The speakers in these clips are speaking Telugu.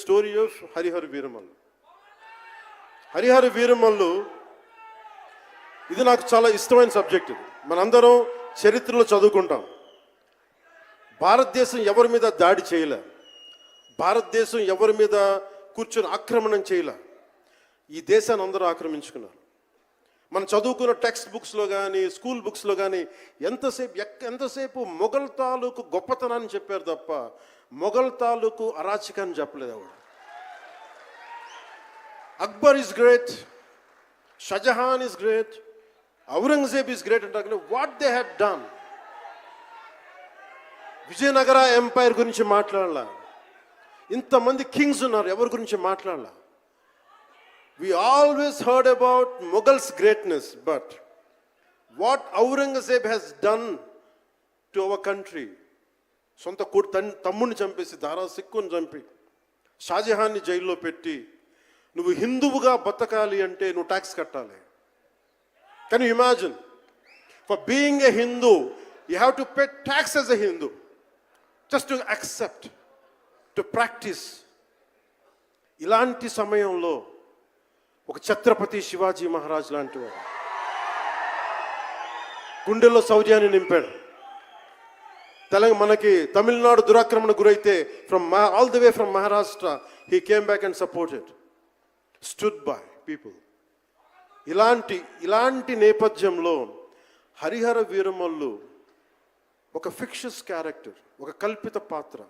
Story of Harihara Veeramallu. హరిహర వీరమల్లు ఇది నాకు చాలా ఇష్టమైన సబ్జెక్ట్. ఇది మనందరం చరిత్రలో చదువుకుంటాం. భారతదేశం ఎవరి మీద దాడి చేయలే, భారతదేశం ఎవరి మీద కూర్చొని ఆక్రమణం చేయలే. ఈ దేశాన్ని అందరూ ఆక్రమించుకున్నారు. మనం చదువుకున్న టెక్స్ట్ బుక్స్లో కానీ స్కూల్ బుక్స్లో కానీ ఎంతసేపు మొఘల్ తాలూకు గొప్పతనాన్ని చెప్పారు తప్ప మొఘల్ తాలూకు అరాచకాన్ని చెప్పలేదు ఆవిడ. Akbar is great, Shahjahan is great, Aurangzeb is great అంటే what they had done. Vijayanagara empire గురించి మాట్లాడాల, ఇంతమంది కింగ్స్ ఉన్నారు, ఎవరి గురించి మాట్లాడాల. We always heard about Mughals' greatness, but what Aurangzeb has done to our country, సొంత తమ్ముడిని చంపేసి దారా సిక్కుని చంపి షాజహాన్ని జైల్లో పెట్టి నువ్వు హిందువుగా బతకాలి అంటే నువ్వు ట్యాక్స్ కట్టాలి. Can you imagine? For being a Hindu you have to pay tax as a Hindu, just to accept, to practice. ఇలాంటి సమయంలో ఒక ఛత్రపతి శివాజీ మహారాజ్ లాంటి వాడు గుండెల్లో శౌర్యాన్ని నింపాడు. మనకి తమిళనాడు దురాక్రమణ గురైతే all the way from Maharashtra he came back and supported, stood by people. ఇలాంటి నేపథ్యంలో హరిహర వీరమల్లు ఒక ఫిక్షస్ క్యారెక్టర్, ఒక కల్పిత పాత్ర.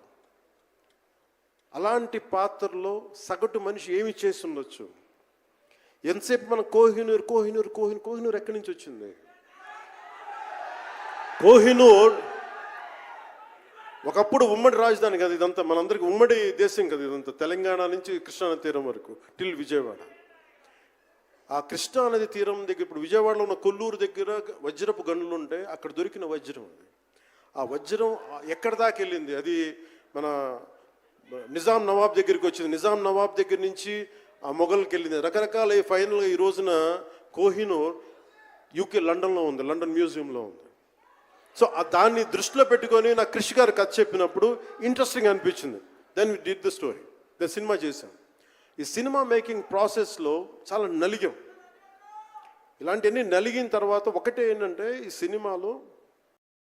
అలాంటి పాత్రలో సగటు మనిషి ఏమి చేసి ఉండొచ్చు? ఎంతసేపు మనం కోహినూర్ కోహినూర్ కోహినూర్ కోహినూర్ ఎక్కడి నుంచి వచ్చింది? కోహినూర్ ఒకప్పుడు ఉమ్మడి రాజధాని కదా ఇదంతా, మనందరికీ ఉమ్మడి దేశం కదా ఇదంతా, తెలంగాణ నుంచి కృష్ణానది తీరం వరకు టిల్ విజయవాడ. ఆ కృష్ణానది తీరం దగ్గర ఇప్పుడు విజయవాడలో ఉన్న కొల్లూరు దగ్గర వజ్రపు గనులు ఉంటే అక్కడ దొరికిన వజ్రం అది. ఆ వజ్రం ఎక్కడి దాకా వెళ్ళింది? అది మన నిజాం నవాబ్ దగ్గరికి వచ్చింది. నిజాం నవాబ్ దగ్గర నుంచి ఆ మొఘల్కి వెళ్ళింది. రకరకాల ఫైనల్గా ఈ రోజున కోహినూర్ యూకే లండన్లో ఉంది, లండన్ మ్యూజియంలో ఉంది. సో దాన్ని దృష్టిలో పెట్టుకొని నాకు కృషి గారు కథ చెప్పినప్పుడు ఇంట్రెస్టింగ్ అనిపించింది. Then we did the story, then cinema చేశాం. ఈ సినిమా మేకింగ్ ప్రాసెస్లో చాలా నలిగాం. ఇలాంటివన్నీ నలిగిన తర్వాత ఒకటే ఏంటంటే ఈ సినిమాలో